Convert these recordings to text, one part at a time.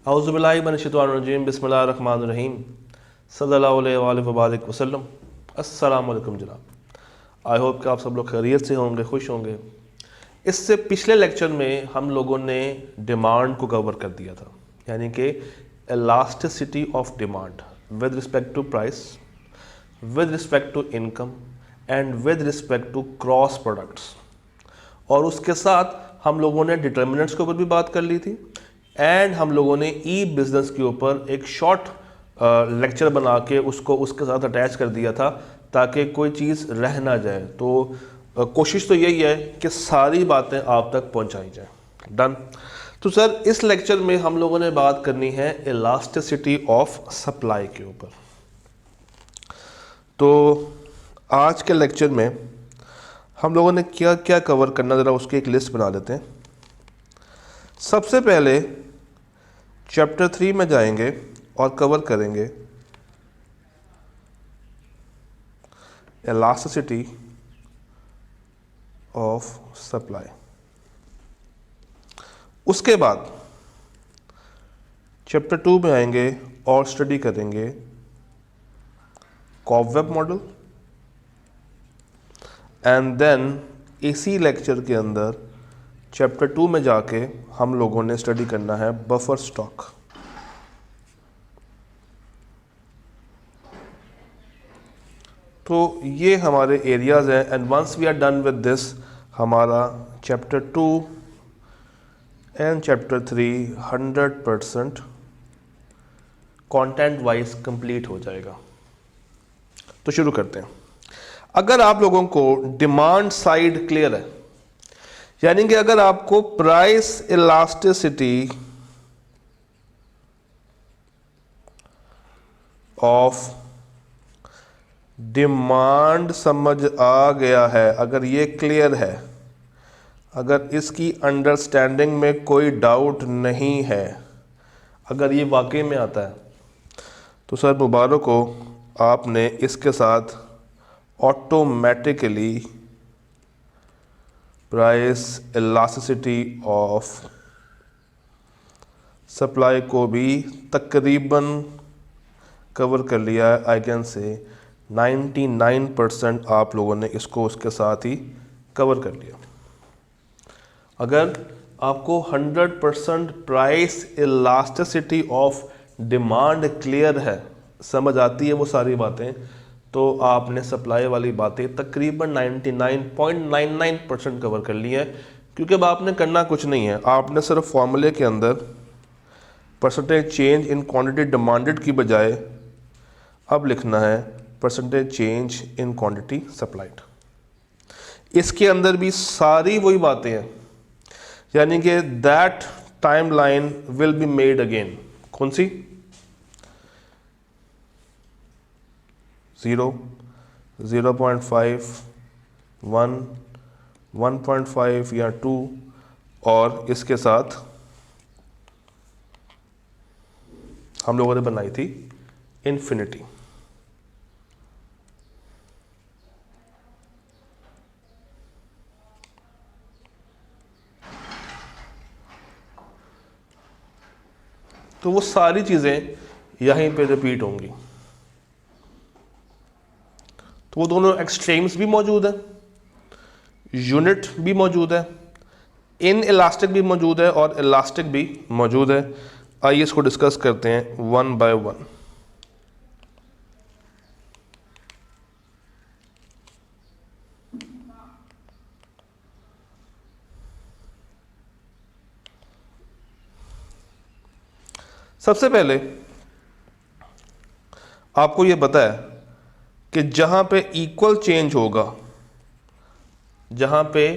औज़ुबिल्लाहि मिनश्शैतानिर्रजीम बिस्मिल्लाहिर्रहमानिर्रहीम सल्लल्लाहु अलैहि वसल्लम। अस्सलाम वालेकुम जनाब। आई होप कि आप सब लोग खैरियत से होंगे, खुश होंगे। इससे पिछले लेक्चर में हम लोगों ने डिमांड को कवर कर दिया था, यानी कि elasticity of demand with respect to price, with respect to income and with respect to cross products. और उसके साथ हम लोगों ने डिटर्मिनेंट्स के ऊपर भी बात कर ली थी एंड हम लोगों ने ई बिज़नेस के ऊपर एक शॉर्ट लेक्चर बना के उसको उसके साथ अटैच कर दिया था ताकि कोई चीज़ रह ना जाए। तो कोशिश तो यही है कि सारी बातें आप तक पहुंचाई जाए। डन। तो सर इस लेक्चर में हम लोगों ने बात करनी है इलास्टिसिटी ऑफ सप्लाई के ऊपर। तो आज के लेक्चर में हम लोगों ने क्या क्या कवर करना, ज़रा उसकी एक लिस्ट बना लेते हैं। सबसे पहले चैप्टर 3 में जाएंगे और कवर करेंगे इलास्टिसिटी ऑफ सप्लाई। उसके बाद चैप्टर 2 में आएंगे और स्टडी करेंगे कॉबवेब मॉडल एंड देन इसी लेक्चर के अंदर चैप्टर 2 में जाके हम लोगों ने स्टडी करना है बफर स्टॉक। तो ये हमारे एरियाज हैं and once we are done with this हमारा chapter 2 and chapter 3 100% content wise complete हो जाएगा। तो शुरू करते हैं। अगर आप लोगों को डिमांड साइड क्लियर है, यानी कि अगर आपको प्राइस इलास्टिसिटी ऑफ डिमांड समझ आ गया है, अगर ये क्लियर है, अगर इसकी अंडरस्टैंडिंग में कोई डाउट नहीं है, अगर ये वाकई में आता है तो सर मुबारक हो, आपने इसके साथ automatically price elasticity of supply को भी तकरीबन कवर कर लिया है। आई कैन से 99% आप लोगों ने इसको उसके साथ ही कवर कर लिया। अगर आपको 100% price elasticity of demand clear है, समझ आती है वो सारी बातें, तो आपने सप्लाई वाली बातें तकरीबन 99.99% कवर कर ली है। क्योंकि अब आपने करना कुछ नहीं है, आपने सिर्फ फॉर्मूले के अंदर percentage change in quantity demanded की बजाय अब लिखना है percentage change in quantity supplied. इसके अंदर भी सारी वही बातें हैं, यानी कि that timeline will be made again. कौन सी? 0, 0.5, 1, 1.5 या 2 और इसके साथ हम लोगों ने बनाई थी इन्फिनिटी। तो वो सारी चीज़ें यहीं पे रिपीट होंगी। तो वो दोनों एक्सट्रीम्स भी मौजूद है, यूनिट भी मौजूद है, इन इलास्टिक भी मौजूद है और इलास्टिक भी मौजूद है। आइए इसको डिस्कस करते हैं वन बाय वन। सबसे पहले आपको यह पता है कि जहां पे इक्वल चेंज होगा, जहां पे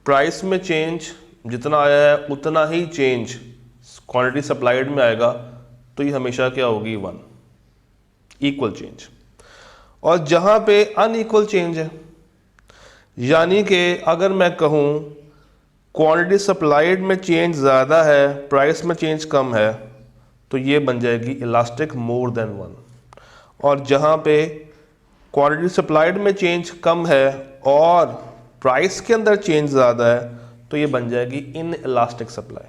प्राइस में चेंज जितना आया है उतना ही चेंज क्वांटिटी सप्लाइड में आएगा, तो ये हमेशा क्या होगी? 1, इक्वल चेंज। और जहां पे अनइक्वल चेंज है, यानी कि अगर मैं कहूं क्वांटिटी सप्लाइड में चेंज ज़्यादा है, प्राइस में चेंज कम है, तो ये बन जाएगी इलास्टिक मोर देन 1। और जहां पे क्वांटिटी सप्लाइड में चेंज कम है और प्राइस के अंदर चेंज ज़्यादा है, तो ये बन जाएगी इन इलास्टिक सप्लाई।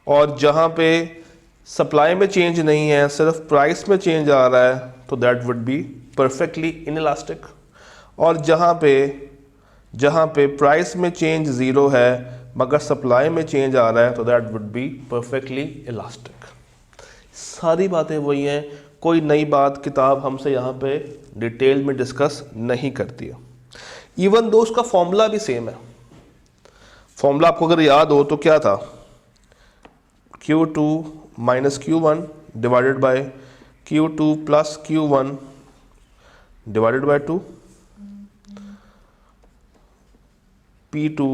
और जहाँ पे सप्लाई में चेंज नहीं है, सिर्फ प्राइस में चेंज आ रहा है, तो that would be perfectly inelastic. और जहाँ पे प्राइस में चेंज ज़ीरो है मगर सप्लाई में चेंज आ रहा है, तो that would be perfectly elastic. सारी बातें वही हैं, कोई नई बात किताब हमसे यहाँ पे डिटेल में डिस्कस नहीं करती है। इवन दो उसका फॉर्मूला भी सेम है। फॉर्मूला आपको अगर याद हो तो क्या था, Q2 minus Q1 divided by Q2 plus Q1 divided by 2, P2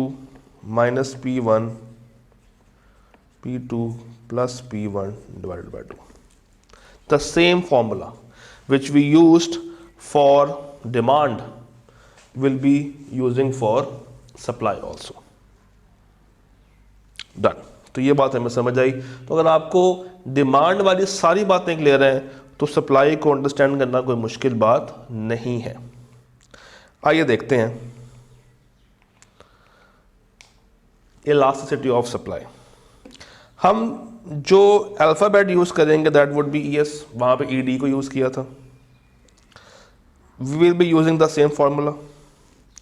minus P1 P2 plus P1 divided by 2. The same formula which we used for demand will be using for supply also. Done. तो ये बात हमें समझ आई। तो अगर आपको demand वाली सारी बातें क्लियर हैं तो सप्लाई को अंडरस्टैंड करना कोई मुश्किल बात नहीं है। आइए देखते हैं इलास्टिसिटी ऑफ सप्लाई। हम जो अल्फ़ाबेट यूज़ करेंगे दैट वुड बी ES, वहाँ पे ED को यूज़ किया था। We will be using the same formula,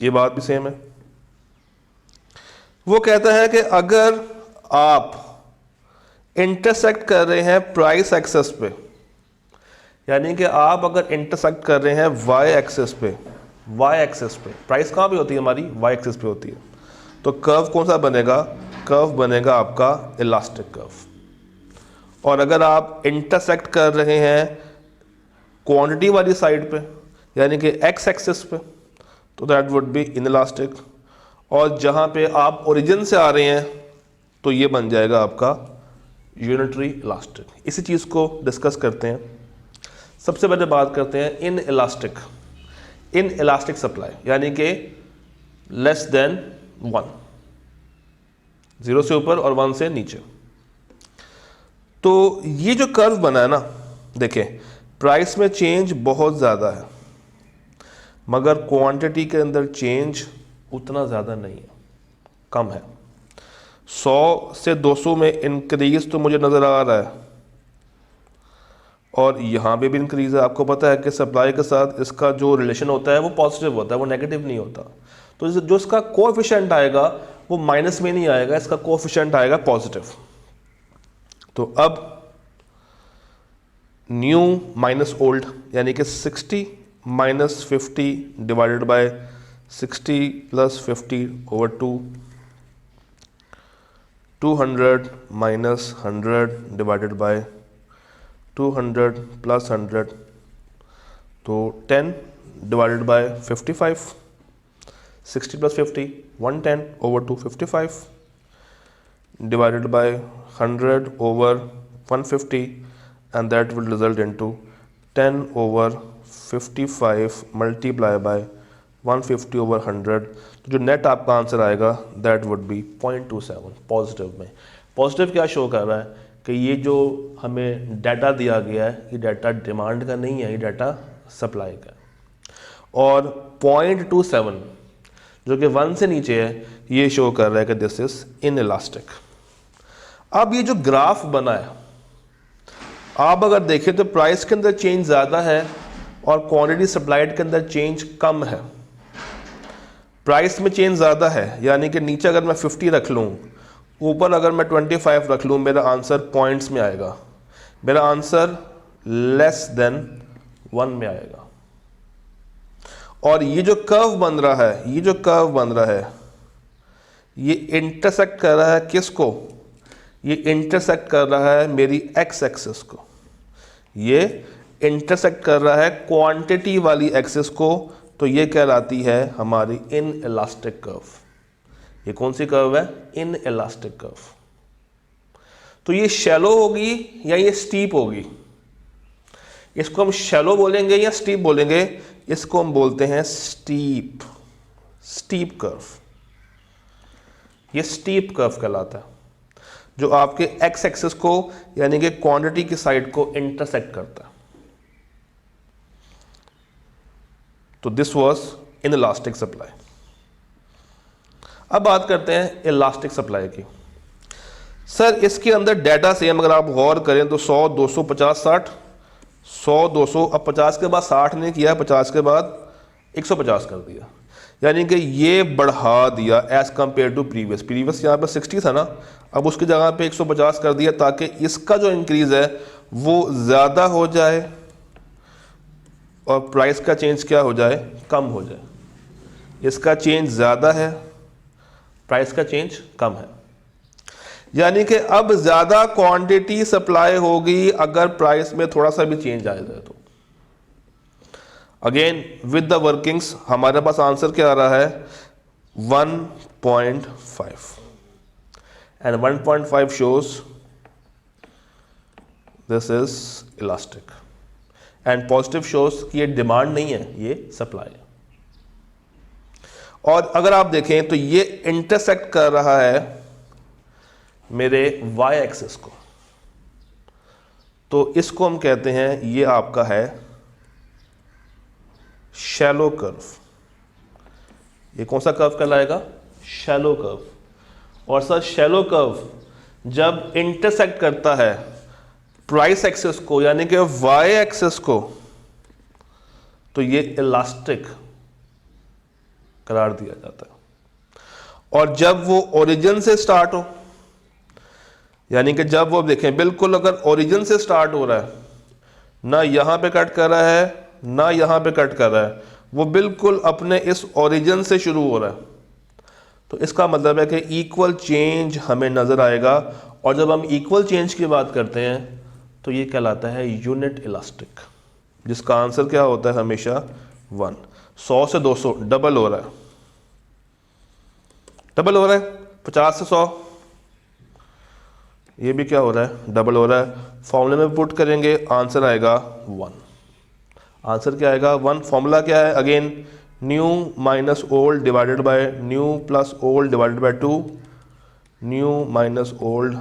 ये बात भी सेम है। वो कहता है कि अगर आप इंटरसेक्ट कर रहे हैं प्राइस एक्सेस पे, यानी कि आप अगर इंटरसेक्ट कर रहे हैं y एक्सेस पे, प्राइस कहाँ पे होती है हमारी, y एक्सेस पे होती है, तो कर्व कौन सा बनेगा, कर्व बनेगा आपका इलास्टिक कर्व। और अगर आप इंटरसेक्ट कर रहे हैं क्वांटिटी वाली साइड पे, यानी कि x एक्सिस पे, तो दैट वुड बी इनइलास्टिक। और जहाँ पे आप ओरिजिन से आ रहे हैं तो ये बन जाएगा आपका यूनिटरी इलास्टिक। इसी चीज़ को डिस्कस करते हैं। सबसे पहले बात करते हैं इन इलास्टिक सप्लाई, यानी कि लेस देन 1, 0 से ऊपर और 1 से नीचे। तो ये जो कर्व बना है ना, देखें प्राइस में चेंज बहुत ज़्यादा है मगर क्वांटिटी के अंदर चेंज उतना ज़्यादा नहीं है, कम है। 100 से 200 में इंक्रीज तो मुझे नज़र आ रहा है और यहाँ पे भी इंक्रीज है। आपको पता है कि सप्लाई के साथ इसका जो रिलेशन होता है वो पॉजिटिव होता है, वो नेगेटिव नहीं होता। तो जो इसका कोएफिशिएंट आएगा वो माइनस में नहीं आएगा, इसका कोएफिशिएंट आएगा पॉजिटिव। तो अब न्यू माइनस ओल्ड, यानी कि 60 minus 50 divided by 60 plus 50 over 2, 200 minus 100 divided by 200 plus 100, तो 10 divided by 55, 60 plus 50 110 over 255 divided by 100 over 150 and that will result into 10 over 55 multiply by 150 over 100। तो जो नेट आपका answer आएगा that would be 0.27 positive में। Positive क्या show कर रहा है कि ये जो हमें डाटा दिया गया है ये डाटा डिमांड का नहीं है, ये डाटा सप्लाई का है। और 0.27 जो कि 1 से नीचे है ये शो कर रहा है कि दिस इज इनइलास्टिक। अब ये जो ग्राफ बना है, आप अगर देखें तो प्राइस के अंदर चेंज ज़्यादा है और क्वांटिटी सप्लाइड के अंदर चेंज कम है। प्राइस में चेंज ज़्यादा है, यानी कि नीचे अगर मैं 50 रख लूँ, ऊपर अगर मैं 25 रख लूँ, मेरा आंसर पॉइंट्स में आएगा, मेरा आंसर लेस देन 1 में आएगा। और ये जो कर्व बन रहा है, ये इंटरसेक्ट कर रहा है किसको, ये इंटरसेक्ट कर रहा है मेरी एक्स एक्सिस को, ये इंटरसेक्ट कर रहा है क्वांटिटी वाली एक्सिस को, तो ये कहलाती है हमारी इन इलास्टिक कर्व। ये कौन सी कर्व है, इन इलास्टिक कर्व। तो ये शैलो होगी या ये स्टीप होगी, इसको हम शैलो बोलेंगे या स्टीप बोलेंगे, इसको हम बोलते हैं स्टीप कर्व। ये स्टीप कर्व कहलाता है जो आपके एक्स एक्सिस को यानी कि क्वांटिटी की साइड को इंटरसेक्ट करता है। तो दिस वाज इनइलास्टिक सप्लाई। अब बात करते हैं इलास्टिक सप्लाई की। सर इसके अंदर डाटा सेम अगर आप गौर करें तो 100, 200, 50, 60, 100, 200, अब 50 के बाद 60 नहीं किया, 50 के बाद 150 कर दिया, यानी कि ये बढ़ा दिया एज कंपेयर टू प्रीवियस यहाँ पर 60 था ना, अब उसकी जगह पे 150 कर दिया ताकि इसका जो इंक्रीज है वो ज़्यादा हो जाए और प्राइस का चेंज क्या हो जाए, कम हो जाए। इसका चेंज ज़्यादा है, प्राइस का चेंज कम है, यानी कि अब ज़्यादा क्वांटिटी सप्लाई होगी अगर प्राइस में थोड़ा सा भी चेंज आ जाए तो। अगेन विद द वर्किंग्स हमारे पास आंसर क्या आ रहा है, 1.5 and 1.5 shows this is elastic and positive shows कि ये डिमांड नहीं है, ये सप्लाई है। और अगर आप देखें तो ये इंटरसेक्ट कर रहा है मेरे वाई एक्सिस को, तो इसको हम कहते हैं ये आपका है शैलो कर्व। ये कौन सा कर्व कहलाएगा, शैलो कर्व। और सर शैलो कर्व जब इंटरसेक्ट करता है प्राइस एक्सिस को यानी कि वाई एक्सिस को, तो ये इलास्टिक करार दिया जाता है। और जब वो ओरिजिन से स्टार्ट हो, यानी कि जब वो देखें बिल्कुल अगर ओरिजिन से स्टार्ट हो रहा है, ना यहां पे कट कर रहा है ना यहां पे कट कर रहा है, वो बिल्कुल अपने इस ओरिजिन से शुरू हो रहा है, तो इसका मतलब है कि इक्वल चेंज हमें नजर आएगा। और जब हम इक्वल चेंज की बात करते हैं तो ये कहलाता है यूनिट इलास्टिक, जिसका आंसर क्या होता है हमेशा 1। 100 से 200 डबल हो रहा है, डबल हो रहा है, 50 से 100 ये भी क्या हो रहा है, डबल हो रहा है। फॉर्मूले में पुट करेंगे आंसर आएगा 1। आंसर क्या आएगा 1। फॉर्मूला क्या है, again new minus old divided by new plus old divided by 2, new minus old,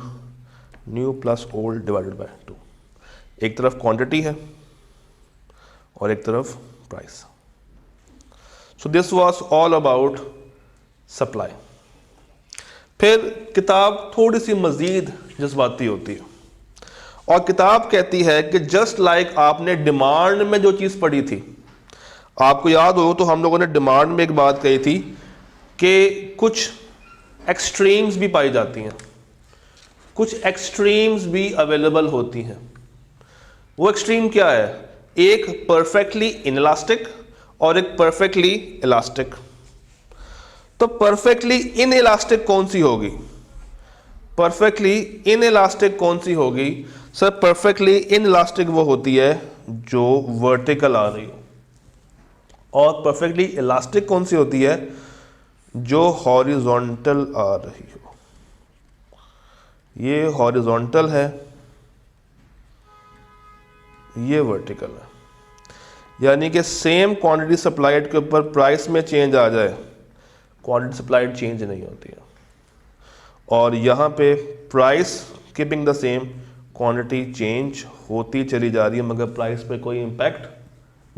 new plus old divided by 2। एक तरफ क्वांटिटी है और एक तरफ price. So this was all about supply. फिर किताब थोड़ी सी मजीद जज्बाती होती है और किताब कहती है कि जस्ट लाइक आपने डिमांड में जो चीज़ पढ़ी थी, आपको याद हो तो हम लोगों ने डिमांड में एक बात कही थी कि कुछ एक्सट्रीम्स भी पाई जाती हैं, कुछ एक्सट्रीम्स भी अवेलेबल होती हैं। वो एक्सट्रीम क्या है, एक परफेक्टली इनइलास्टिक और एक परफेक्टली इलास्टिक। तो परफेक्टली इनइलास्टिक कौन सी होगी, परफेक्टली इनइलास्टिक कौन सी होगी सर? परफेक्टली इनइलास्टिक वो होती है जो वर्टिकल आ रही हो, और परफेक्टली इलास्टिक कौन सी होती है, जो हॉरिजॉन्टल आ रही हो। ये हॉरिजॉन्टल है, ये वर्टिकल है, यानी कि सेम क्वांटिटी सप्लाइड के ऊपर प्राइस में चेंज आ जाए, क्वांटिटी सप्लाइड चेंज नहीं होती है। और यहाँ पे price keeping the same, quantity change होती चली जा रही है मगर प्राइस पे कोई इम्पैक्ट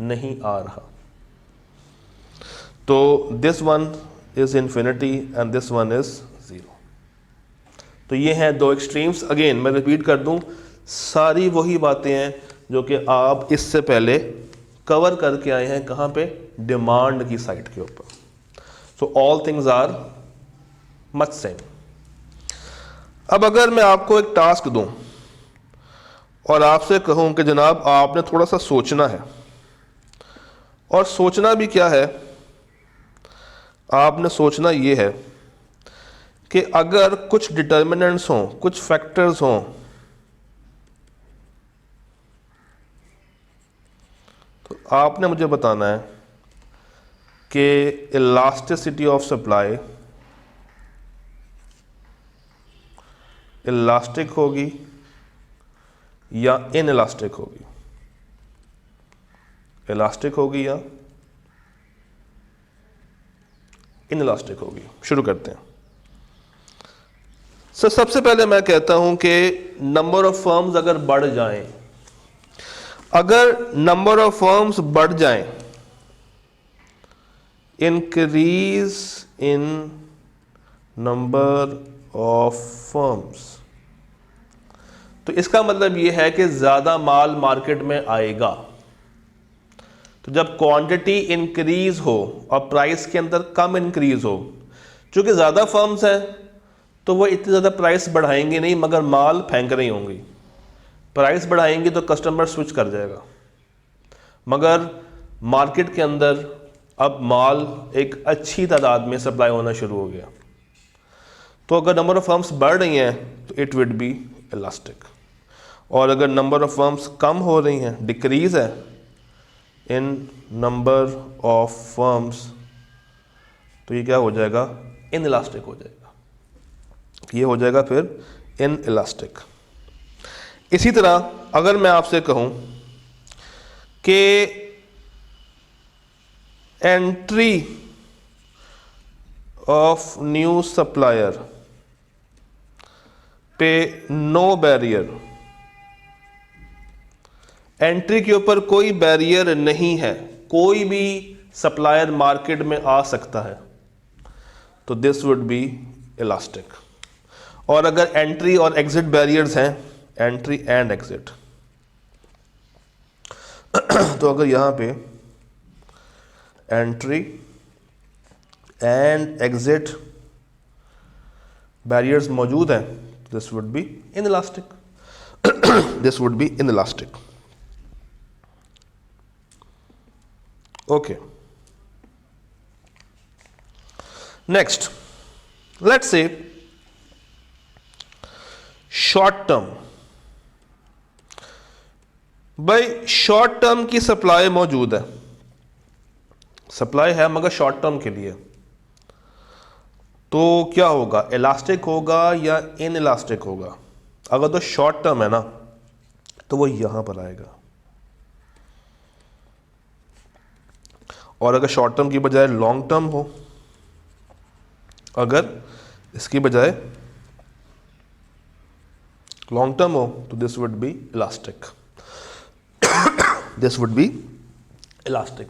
नहीं आ रहा। तो this one is infinity and this one is 0। तो ये हैं दो एक्सट्रीम्स। अगेन मैं रिपीट कर दूं, सारी वही बातें हैं जो कि आप इससे पहले कवर करके आए हैं, कहाँ पे, डिमांड की साइड के ऊपर। So all things are much same. अब अगर मैं आपको एक टास्क दूं और आपसे कहूं कि जनाब आपने थोड़ा सा सोचना है, और सोचना भी क्या है, आपने सोचना ये है कि अगर कुछ डिटर्मिनेंट्स हों, कुछ फैक्टर्स हों, तो आपने मुझे बताना है कि इलास्टिसिटी ऑफ सप्लाई इलास्टिक होगी या इनइलास्टिक होगी, इलास्टिक होगी या इनइलास्टिक होगी। शुरू करते हैं। सर सबसे पहले मैं कहता हूं कि नंबर ऑफ फर्म्स अगर बढ़ जाएं, अगर नंबर ऑफ फर्म्स बढ़ जाएं, increase in number of firms तो इसका मतलब ये है कि ज़्यादा माल मार्केट में आएगा। तो जब क्वांटिटी इंक्रीज हो और प्राइस के अंदर कम इंक्रीज हो, चूँकि ज़्यादा फर्म्स हैं तो वो इतनी ज़्यादा प्राइस बढ़ाएंगे नहीं, मगर माल फेंक रही होंगी। प्राइस बढ़ाएंगी तो कस्टमर स्विच कर जाएगा, मगर मार्केट के अंदर अब माल एक अच्छी तादाद में सप्लाई होना शुरू हो गया। तो अगर नंबर ऑफ फर्म्स बढ़ रही हैं तो इट विड बी इलास्टिक, और अगर नंबर ऑफ फर्म्स कम हो रही हैं, डिक्रीज है इन नंबर ऑफ फर्म्स, तो ये क्या हो जाएगा, इन इलास्टिक हो जाएगा। ये हो जाएगा फिर इन इलास्टिक। इसी तरह अगर मैं आपसे कहूं कि एंट्री ऑफ न्यू सप्लायर पे नो बैरियर, एंट्री के ऊपर कोई बैरियर नहीं है, कोई भी सप्लायर मार्केट में आ सकता है, तो दिस वुड बी इलास्टिक। और अगर एंट्री और एग्जिट बैरियर्स हैं, एंट्री एंड एग्जिट, तो अगर यहां पे एंट्री एंड एग्जिट बैरियर्स मौजूद हैं, this would B inelastic, this would B inelastic. Okay, next let's say short term. भाई शॉर्ट टर्म की सप्लाई मौजूद है, सप्लाई है मगर शॉर्ट टर्म के लिए, तो क्या होगा, इलास्टिक होगा या इन इलास्टिक होगा? अगर तो शॉर्ट टर्म है ना तो वो यहां पर आएगा, और अगर शॉर्ट टर्म की बजाय लॉन्ग टर्म हो, अगर इसकी बजाय लॉन्ग टर्म हो, तो this would B elastic, this would B elastic.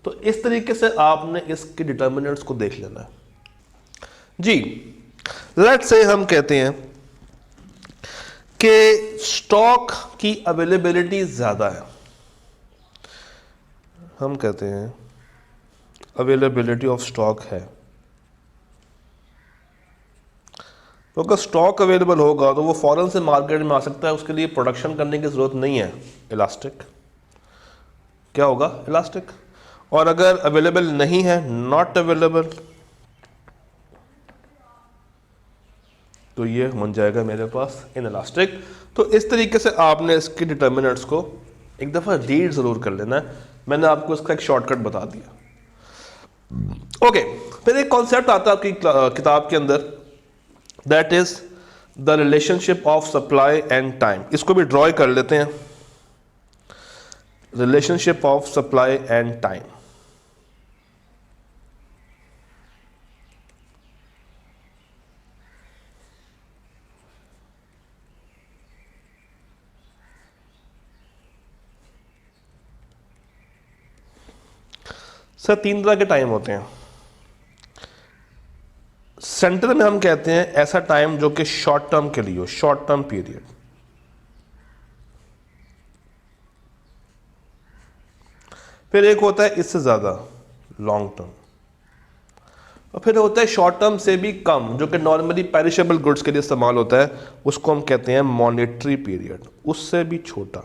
तो इस तरीके से आपने इसके डिटर्मिनेंट्स को देख लेना है जी। लेट्स से हम कहते हैं कि स्टॉक की अवेलेबिलिटी ज्यादा है, हम कहते हैं अवेलेबिलिटी ऑफ स्टॉक है, तो अगर स्टॉक अवेलेबल होगा तो वो फौरन से मार्केट में आ सकता है, उसके लिए प्रोडक्शन करने की जरूरत नहीं है, इलास्टिक। क्या होगा, इलास्टिक। और अगर अवेलेबल नहीं है, नॉट अवेलेबल, तो ये बन जाएगा मेरे पास इनइलास्टिक। तो इस तरीके से आपने इसके डिटर्मिनेंट्स को एक दफ़ा रीड ज़रूर कर लेना है, मैंने आपको इसका एक शॉर्टकट बता दिया। ओके, फिर एक कॉन्सेप्ट आता है आपकी किताब के अंदर, that is the relationship of supply and time. इसको भी ड्रॉ कर लेते हैं, relationship of supply and time. Sir तीन तरह के टाइम होते हैं। सेंटर में हम कहते हैं ऐसा टाइम जो कि शॉर्ट टर्म के लिए हो, शॉर्ट टर्म पीरियड। फिर एक होता है इससे ज्यादा, लॉन्ग टर्म। और फिर होता है शॉर्ट टर्म से भी कम, जो कि नॉर्मली पेरिशेबल गुड्स के लिए इस्तेमाल होता है, उसको हम कहते हैं मॉनेटरी पीरियड। उससे भी छोटा,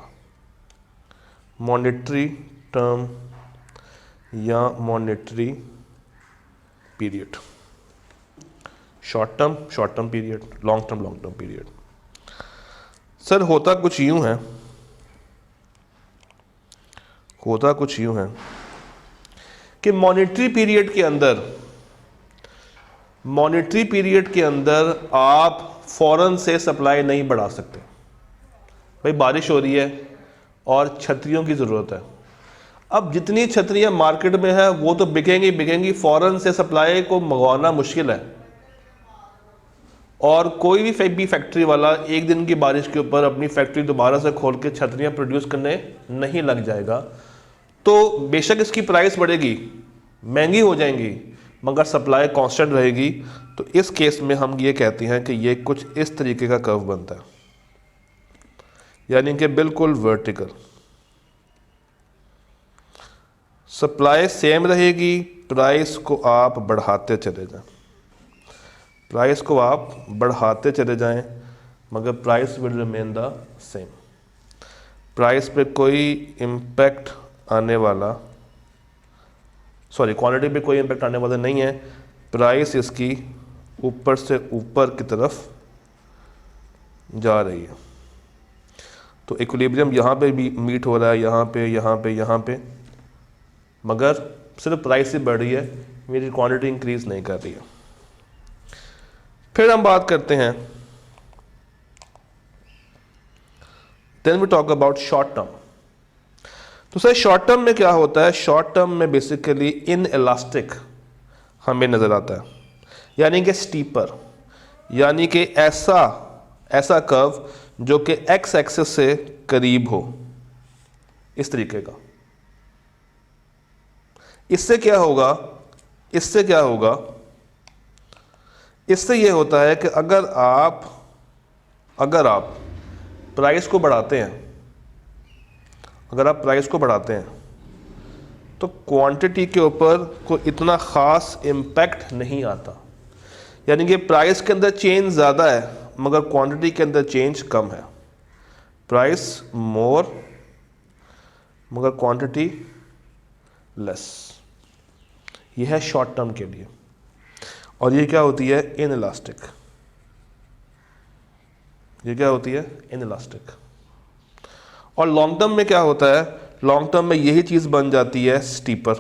मॉनेटरी टर्म या monetary period. Short term period, long term period. Sir होता कुछ यूं है, कि मॉनेटरी पीरियड के अंदर आप फौरन से सप्लाई नहीं बढ़ा सकते। भाई बारिश हो रही है और छतरियों की ज़रूरत है, अब जितनी छतरियां मार्केट में है वो तो बिकेंगी, फौरन से सप्लाई को मंगवाना मुश्किल है। और कोई भी फैक्ट्री वाला एक दिन की बारिश के ऊपर अपनी फैक्ट्री दोबारा से खोल के छतरियां प्रोड्यूस करने नहीं लग जाएगा। तो बेशक इसकी प्राइस बढ़ेगी, महंगी हो जाएंगी, मगर सप्लाई कांस्टेंट रहेगी। तो इस केस में हम ये कहते हैं कि ये कुछ इस तरीके का कर्व बनता है। यानी कि बिल्कुल वर्टिकल। सप्लाई सेम रहेगी, प्राइस को आप बढ़ाते चले जाएं, प्राइस को आप बढ़ाते चले जाएं, मगर price will remain the same. Price पे कोई इम्पैक्ट आने वाला, सॉरी क्वांटिटी पे कोई इम्पैक्ट आने वाला नहीं है। प्राइस इसकी ऊपर से ऊपर की तरफ जा रही है, तो इक्विलिब्रियम यहाँ पे भी मीट हो रहा है, यहाँ पे, यहाँ पे, यहाँ पे, मगर सिर्फ प्राइस ही बढ़ रही है, मेरी क्वांटिटी इंक्रीज नहीं कर रही है। फिर हम बात करते हैं, then we talk about short term. तो सर शॉर्ट टर्म में क्या होता है? शॉर्ट टर्म में बेसिकली इन इलास्टिक हमें नजर आता है, यानी कि स्टीपर, यानी कि ऐसा कर्व जो कि एक्स एक्सिस से करीब हो, इस तरीके का। इससे क्या होगा? इससे क्या होगा? इससे ये होता है कि अगर आप प्राइस को बढ़ाते हैं, अगर आप प्राइस को बढ़ाते हैं तो क्वांटिटी के ऊपर कोई इतना ख़ास इम्पैक्ट नहीं आता, यानी कि प्राइस के अंदर चेंज ज़्यादा है मगर क्वांटिटी के अंदर चेंज कम है। प्राइस मोर मगर क्वांटिटी लेस। यह है शॉर्ट टर्म के लिए, और ये क्या होती है? In elastic. ये क्या होती है? In elastic. और लॉन्ग टर्म में क्या होता है? लॉन्ग टर्म में यही चीज़ बन जाती है स्टीपर,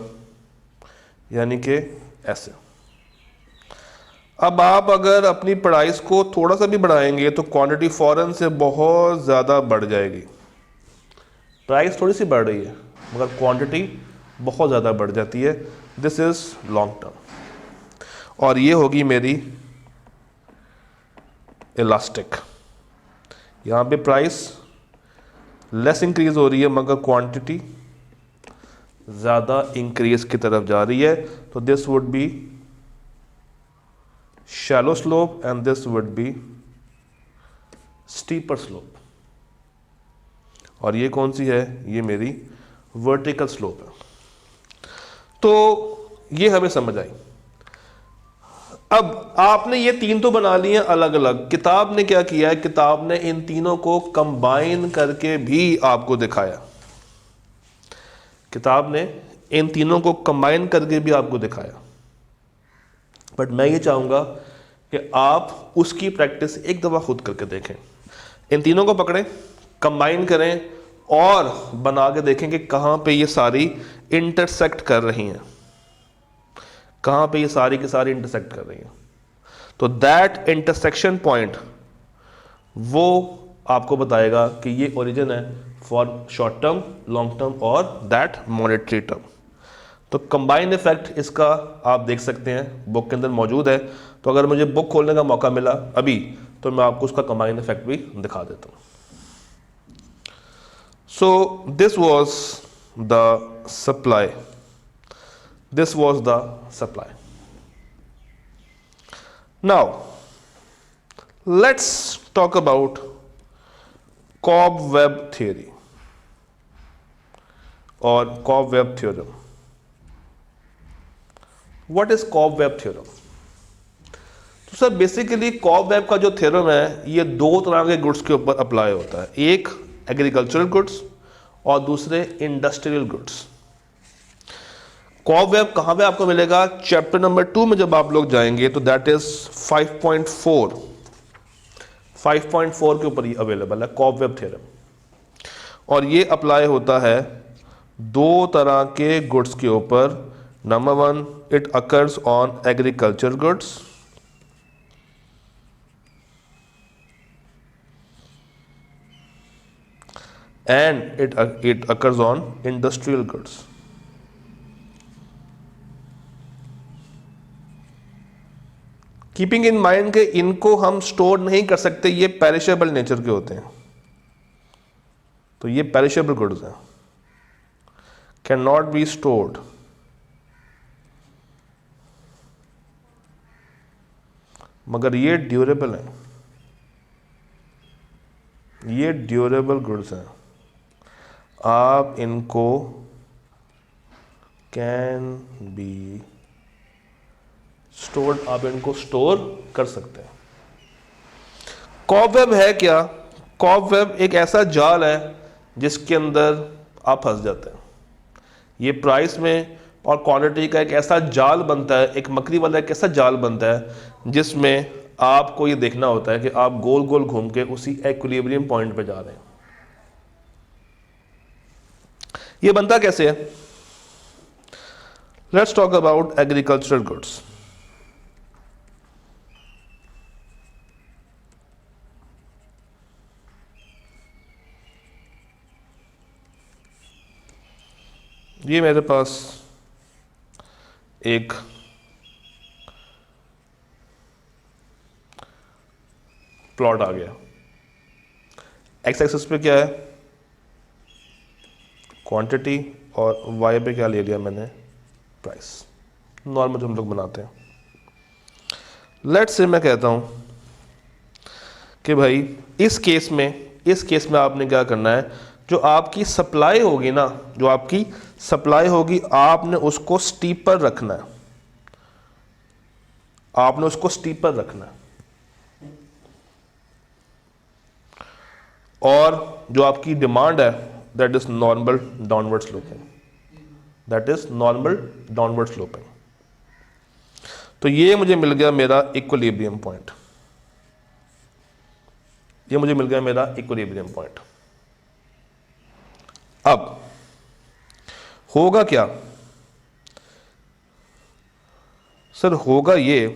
यानी कि ऐसे। अब आप अगर अपनी प्राइस को थोड़ा सा भी बढ़ाएंगे तो क्वांटिटी फौरन से बहुत ज़्यादा बढ़ जाएगी। प्राइस थोड़ी सी बढ़ रही है मगर क्वांटिटी बहुत ज़्यादा बढ़ जाती है। This is long term. और ये होगी मेरी इलास्टिक। यहाँ पे प्राइस लेस इंक्रीज हो रही है मगर क्वांटिटी ज़्यादा इंक्रीज की तरफ जा रही है, तो this would be shallow slope and this would be steeper slope. और ये कौन सी है? ये मेरी वर्टिकल स्लोप है। तो ये हमें समझ आई। अब आपने ये तीन तो बना लिए हैं अलग अलग, किताब ने क्या किया है? किताब ने इन तीनों को कंबाइन करके भी आपको दिखाया। किताब ने इन तीनों को कंबाइन करके भी आपको दिखाया, बट मैं ये चाहूंगा कि आप उसकी प्रैक्टिस एक दफ़ा खुद करके देखें। इन तीनों को पकड़ें, कंबाइन करें और बना के देखें कि कहाँ पे ये सारी इंटरसेक्ट कर रही हैं, कहाँ पे ये सारी की सारी इंटरसेक्ट कर रही हैं। तो दैट इंटरसेक्शन पॉइंट वो आपको बताएगा कि ये ओरिजिन है for short term, long term और दैट मॉनेटरी टर्म। तो कंबाइंड इफेक्ट इसका आप देख सकते हैं, बुक के अंदर मौजूद है। तो अगर मुझे बुक खोलने का मौका मिला अभी तो मैं आपको उसका कंबाइंड इफेक्ट भी दिखा देता हूँ। So this was the supply, this was the supply. Now let's talk about cobweb theory और cobweb theorem. What is cobweb theorem? तो सर बेसिकली कॉबवेब का जो थ्योरम है ये दो तरह के गुड्स के ऊपर अप्लाई होता है, एक एग्रीकल्चरल गुड्स और दूसरे इंडस्ट्रियल गुड्स। कॉबवेब कहाँ पे आपको मिलेगा? चैप्टर नंबर 2 में जब आप लोग जाएंगे तो दैट इज 5.4 के ऊपर ये अवेलेबल है कॉबवेब थ्योरम। और ये अप्लाई होता है दो तरह के गुड्स के ऊपर। Number 1, it occurs on agriculture goods and it occurs on industrial goods. Keeping in mind के इनको हम स्टोर नहीं कर सकते, ये पेरिशेबल नेचर के होते हैं। तो ये पेरिशेबल गुड्स हैं, कैन नॉट बी स्टोर्ड। मगर ये ड्यूरेबल है, ये ड्यूरेबल गुड्स हैं, आप इनको कैन बी स्टोर्ड, आप इनको स्टोर कर सकते हैं। कॉबवेब है क्या? कॉबवेब एक ऐसा जाल है जिसके अंदर आप फंस जाते हैं। ये प्राइस में और क्वांटिटी का एक ऐसा जाल बनता है, एक मकड़ी वाला एक ऐसा जाल बनता है जिसमें आपको ये देखना होता है कि आप गोल गोल घूम के उसी इक्विलिब्रियम पॉइंट पे जा रहे हैं। ये बनता कैसे है? Let's talk about agricultural goods. ये मेरे पास एक प्लॉट आ गया। एक्स एक्सिस पे क्या है? क्वांटिटी, और वाई पे क्या ले लिया मैंने? प्राइस, नॉर्मल जो हम लोग बनाते हैं। लेट्स से मैं कहता हूं कि भाई इस केस में आपने क्या करना है, जो आपकी सप्लाई होगी ना, जो आपकी सप्लाई होगी, आपने उसको स्टीपर रखना है, आपने उसको स्टीपर रखना है। और जो आपकी डिमांड है that is normal downward sloping, that is normal downward sloping. तो ये मुझे मिल गया मेरा इक्विलिब्रियम पॉइंट, ये मुझे मिल गया मेरा इक्विलिब्रियम पॉइंट। अब होगा क्या सर? होगा ये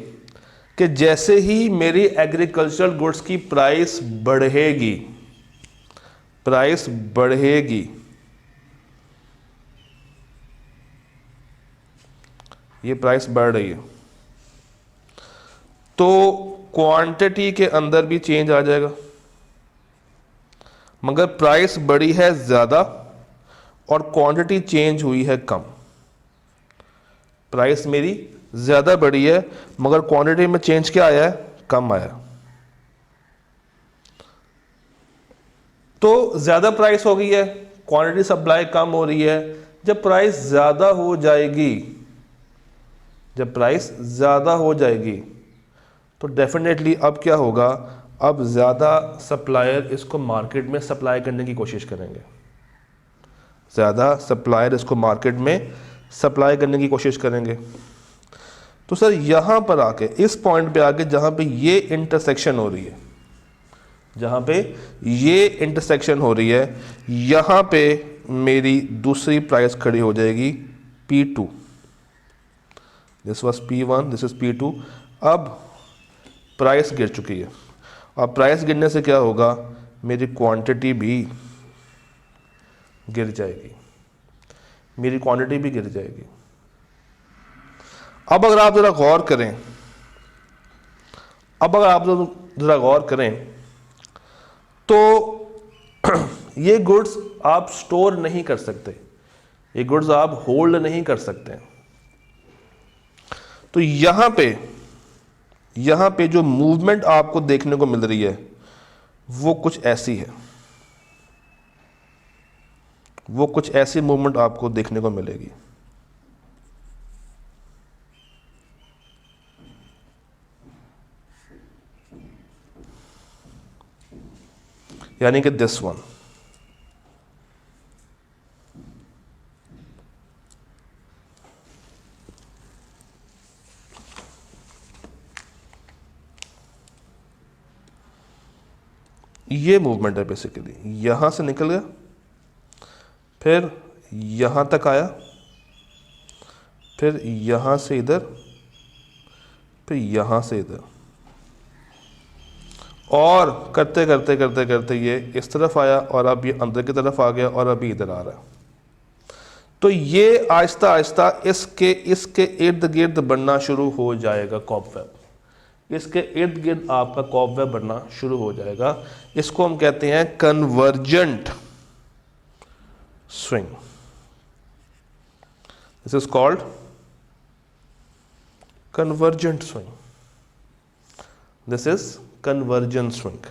कि जैसे ही मेरी एग्रीकल्चरल गुड्स की प्राइस बढ़ेगी, प्राइस बढ़ेगी, ये प्राइस बढ़ रही है, तो क्वांटिटी के अंदर भी चेंज आ जाएगा। मगर प्राइस बढ़ी है ज़्यादा और क्वांटिटी चेंज हुई है कम। प्राइस मेरी ज़्यादा बढ़ी है मगर क्वांटिटी में चेंज क्या आया है? कम आया। तो ज़्यादा प्राइस हो गई है, क्वांटिटी सप्लाई कम हो रही है। जब प्राइस ज़्यादा हो जाएगी, जब प्राइस ज़्यादा हो जाएगी तो डेफिनेटली अब क्या होगा? अब ज़्यादा सप्लायर इसको मार्केट में सप्लाई करने की कोशिश करेंगे, ज़्यादा सप्लायर इसको मार्केट में सप्लाई करने की कोशिश करेंगे। तो सर यहाँ पर आके, इस पॉइंट पे आके जहाँ पे ये इंटरसेक्शन हो रही है, जहाँ पे ये इंटरसेक्शन हो रही है, यहाँ पे मेरी दूसरी प्राइस खड़ी हो जाएगी P2। This was P1, this is P2। अब प्राइस गिर चुकी है, और प्राइस गिरने से क्या होगा? मेरी क्वांटिटी भी गिर जाएगी, मेरी क्वांटिटी भी गिर जाएगी। अब अगर आप ज़रा गौर करें, अब अगर आप ज़रा गौर करें तो ये गुड्स आप स्टोर नहीं कर सकते, ये गुड्स आप होल्ड नहीं कर सकते। तो यहां पे जो मूवमेंट आपको देखने को मिल रही है वो कुछ ऐसी है, वो कुछ ऐसी मूवमेंट आपको देखने को मिलेगी। यानी कि दिस वन, ये मूवमेंट है बेसिकली। यहां से निकल गया, फिर यहां तक आया, फिर यहां से इधर, फिर यहां से इधर, और करते करते करते करते ये इस तरफ आया, और अब ये अंदर की तरफ आ गया, और अभी इधर आ रहा है। तो ये आहिस्ता आहिस्ता इसके इर्द गिर्द बनना शुरू हो जाएगा कॉबवेब, इसके इर्द गिर्द आपका कॉबवेब बनना शुरू हो जाएगा। इसको हम कहते हैं convergent swing. This is called convergent swing, this is convergent swing.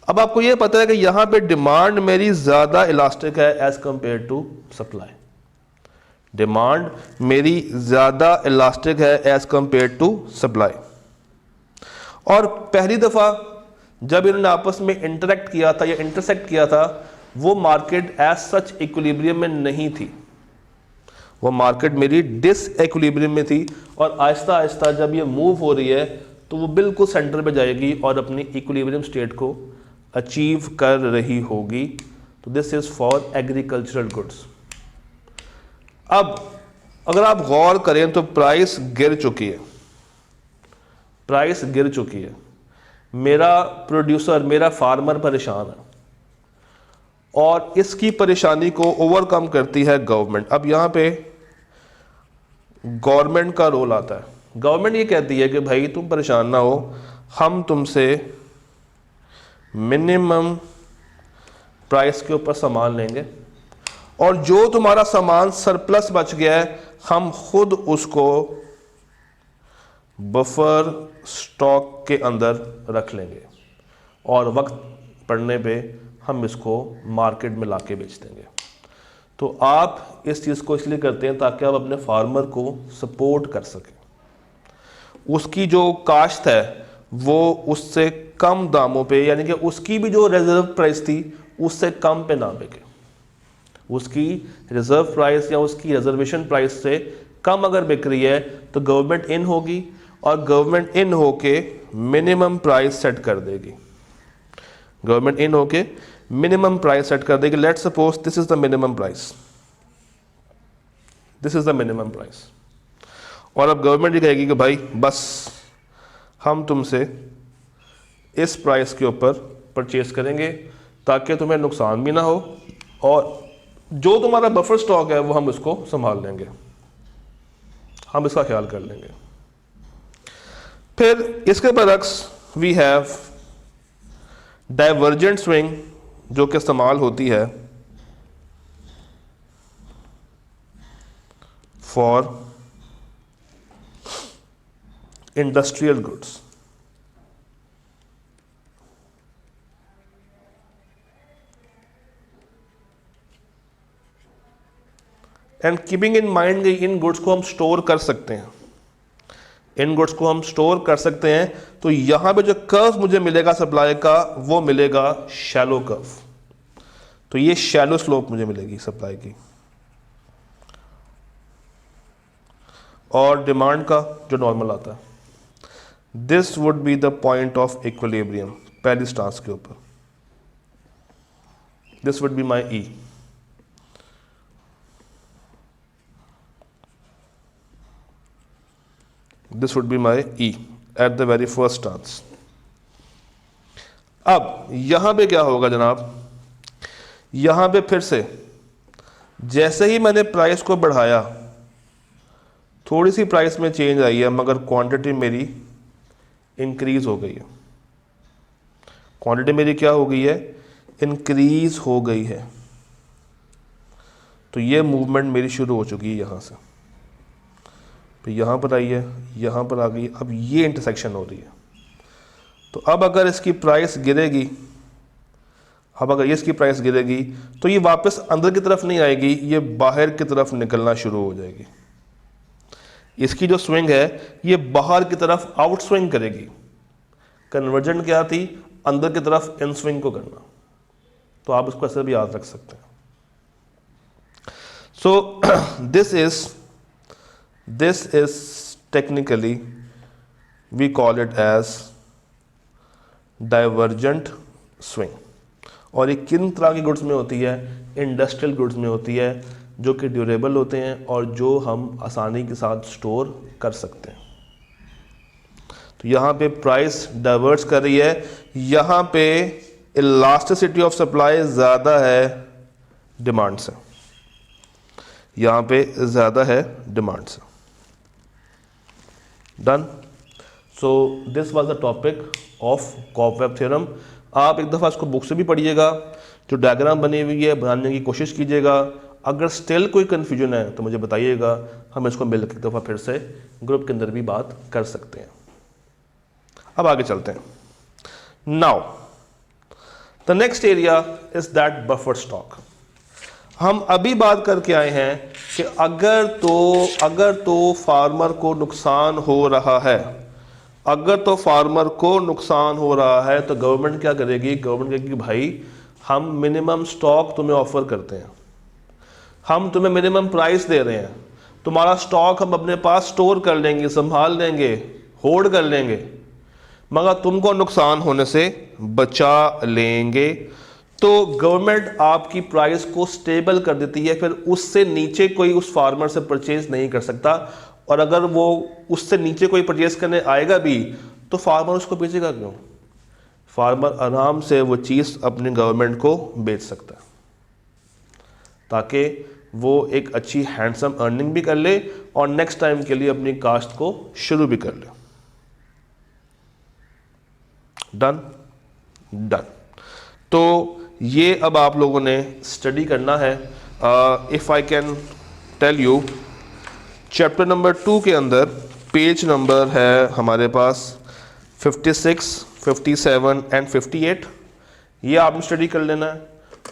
अब आपको ये पता है कि यहां पे डिमांड मेरी ज़्यादा इलास्टिक है as compare to supply, demand मेरी ज़्यादा इलास्टिक है एज कंपेयर टू सप्लाई। और पहली दफ़ा जब इन्होंने आपस में इंटरेक्ट किया था या इंटरसेक्ट किया था, वो मार्केट एज सच इक्विलिब्रियम में नहीं थी, वो मार्केट मेरी डिस इक्विलिब्रियम में थी। और आहिस्ता आहिस्ता जब ये मूव हो रही है तो वो बिल्कुल सेंटर पे जाएगी और अपनी इक्विलिब्रियम स्टेट को अचीव कर रही होगी। तो this is for agricultural goods. अब अगर आप गौर करें तो प्राइस गिर चुकी है, प्राइस गिर चुकी है, मेरा प्रोड्यूसर, मेरा फार्मर परेशान है और इसकी परेशानी को ओवरकम करती है गवर्नमेंट। अब यहाँ पे गवर्नमेंट का रोल आता है। गवर्नमेंट ये कहती है कि भाई तुम परेशान ना हो, हम तुमसे मिनिमम प्राइस के ऊपर सामान लेंगे और जो तुम्हारा सामान सरप्लस बच गया है हम खुद उसको बफर स्टॉक के अंदर रख लेंगे और वक्त पड़ने पे हम इसको मार्केट में लाके बेच देंगे। तो आप इस चीज़ को इसलिए करते हैं ताकि आप अपने फार्मर को सपोर्ट कर सकें, उसकी जो काश्त है वो उससे कम दामों पे, यानी कि उसकी भी जो रिजर्व प्राइस थी उससे कम पे ना बिके, उसकी रिजर्व प्राइस या उसकी रिजर्वेशन प्राइस से कम अगर बिक रही है तो गवर्नमेंट इन होगी और गवर्नमेंट इन होके मिनिमम प्राइस सेट कर देगी, गवर्नमेंट इन होके मिनिमम प्राइस सेट कर देगी। Let's suppose this is the minimum price, this is the minimum price, और अब गवर्नमेंट ये कहेगी कि भाई बस हम तुमसे इस प्राइस के ऊपर परचेज करेंगे ताकि तुम्हें नुकसान भी ना हो और जो तुम्हारा बफर स्टॉक है वो हम इसको संभाल लेंगे, हम इसका ख्याल कर लेंगे। फिर इसके बरक्स वी हैव डाइवर्जेंट स्विंग जो कि इस्तेमाल होती है for industrial goods. And keeping in mind in goods को हम स्टोर कर सकते हैं, इन गुड्स को हम स्टोर कर सकते हैं। तो यहां पे जो कर्व मुझे मिलेगा सप्लाई का वो मिलेगा शैलो कर्व, तो ये शैलो स्लोप मुझे मिलेगी सप्लाई की। और डिमांड का जो नॉर्मल आता है, this would be the point of equilibrium पहली स्टांस के ऊपर, this would be my E. This would be my E at the very first stance. अब यहां पे क्या होगा जनाब, यहां पे फिर से जैसे ही मैंने प्राइस को बढ़ाया थोड़ी सी प्राइस में चेंज आई है मगर क्वांटिटी मेरी इंक्रीज हो गई है, क्वांटिटी मेरी क्या हो गई है, इंक्रीज हो गई है। तो ये मूवमेंट मेरी शुरू हो चुकी है यहां से, तो यहाँ पर आई है, यहाँ पर आ गई, अब ये इंटरसेक्शन हो रही है। तो अब अगर इसकी प्राइस गिरेगी, अब अगर इसकी प्राइस गिरेगी तो ये वापस अंदर की तरफ नहीं आएगी, ये बाहर की तरफ निकलना शुरू हो जाएगी। इसकी जो स्विंग है ये बाहर की तरफ आउट स्विंग करेगी। कन्वर्जन क्या थी, अंदर की तरफ इन स्विंग को करना। तो आप इसको ऐसे भी याद रख सकते हैं। सो this is technically we call it as divergent swing। और ये किन तरह की गुड्स में होती है, इंडस्ट्रियल गुड्स में होती है जो कि ड्यूरेबल होते हैं और जो हम आसानी के साथ स्टोर कर सकते हैं। तो यहाँ पे प्राइस डाइवर्ज कर रही है, यहाँ पे इलास्टिसिटी ऑफ सप्लाई ज़्यादा है डिमांड से, यहाँ पे ज़्यादा है डिमांड से। Done. So this was the topic of cobweb theorem. आप एक दफ़ा इसको बुक से भी पढ़िएगा, जो डायग्राम बनी हुई है बनाने की कोशिश कीजिएगा। अगर स्टिल कोई कन्फ्यूजन है तो मुझे बताइएगा, हम इसको मिल के एक दफ़ा फिर से ग्रुप के अंदर भी बात कर सकते हैं। अब आगे चलते हैं। Now the next area is that buffer stock. हम अभी बात करके आए हैं कि अगर तो फार्मर को नुकसान हो रहा है, अगर तो फार्मर को नुकसान हो रहा है तो गवर्नमेंट क्या करेगी? गवर्नमेंट कहेगी भाई हम मिनिमम स्टॉक तुम्हें ऑफर करते हैं, हम तुम्हें मिनिमम प्राइस दे रहे हैं, तुम्हारा स्टॉक हम अपने पास स्टोर कर लेंगे, संभाल लेंगे, होल्ड कर लेंगे, मगर तुमको नुकसान होने से बचा लेंगे। तो गवर्नमेंट आपकी प्राइस को स्टेबल कर देती है, फिर उससे नीचे कोई उस फार्मर से परचेज नहीं कर सकता, और अगर वो उससे नीचे कोई परचेज करने आएगा भी तो फार्मर उसको बेचेगा क्यों? फार्मर आराम से वो चीज़ अपनी गवर्नमेंट को बेच सकता है, ताकि वो एक अच्छी हैंडसम अर्निंग भी कर ले और नेक्स्ट टाइम के लिए अपनी काश्त को शुरू भी कर ले। डन। तो ये अब आप लोगों ने स्टडी करना है। If I can tell you, chapter number 2 के अंदर पेज नंबर है हमारे पास 56, 57 एंड 58, ये आपने स्टडी कर लेना है।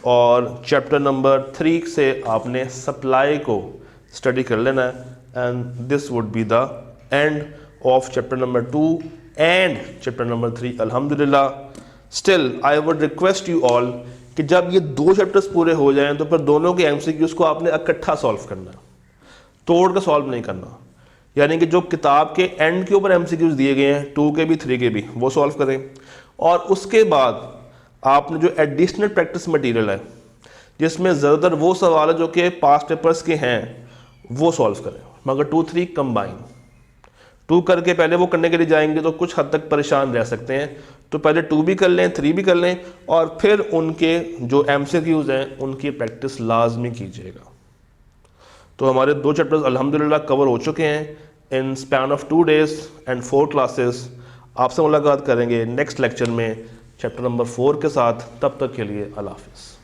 और चैप्टर नंबर 3 से आपने सप्लाई को स्टडी कर लेना है, and this would be the end of chapter number 2 and chapter number 3 अल्हम्दुलिल्लाह। Still I would request you all कि जब ये 2 चैप्टर्स पूरे हो जाएं तो फिर दोनों के एमसीक्यूज को आपने इकट्ठा सॉल्व करना है, तोड़ कर सॉल्व नहीं करना। यानी कि जो किताब के एंड के ऊपर एमसीक्यूज दिए गए हैं 2 के भी 3 के भी, वो सॉल्व करें, और उसके बाद आपने जो एडिशनल प्रैक्टिस मटेरियल है जिसमें ज़्यादातर वो सवाल है जो कि पास्ट पेपर्स के हैं वो सॉल्व करें, मगर 2-3 कंबाइन। 2 करके पहले वो करने के लिए जाएंगे तो कुछ हद तक परेशान रह सकते हैं, तो पहले 2 भी कर लें, 3 भी कर लें, और फिर उनके जो एमसीक्यूज हैं उनकी प्रैक्टिस लाजमी कीजिएगा। तो हमारे 2 चैप्टर्स अल्हम्दुलिल्लाह कवर हो चुके हैं in span of 2 days and 4 classes. आपसे मुलाकात करेंगे नेक्स्ट लेक्चर में चैप्टर नंबर 4 के साथ। तब तक के लिए अल्लाह हाफ़िज़।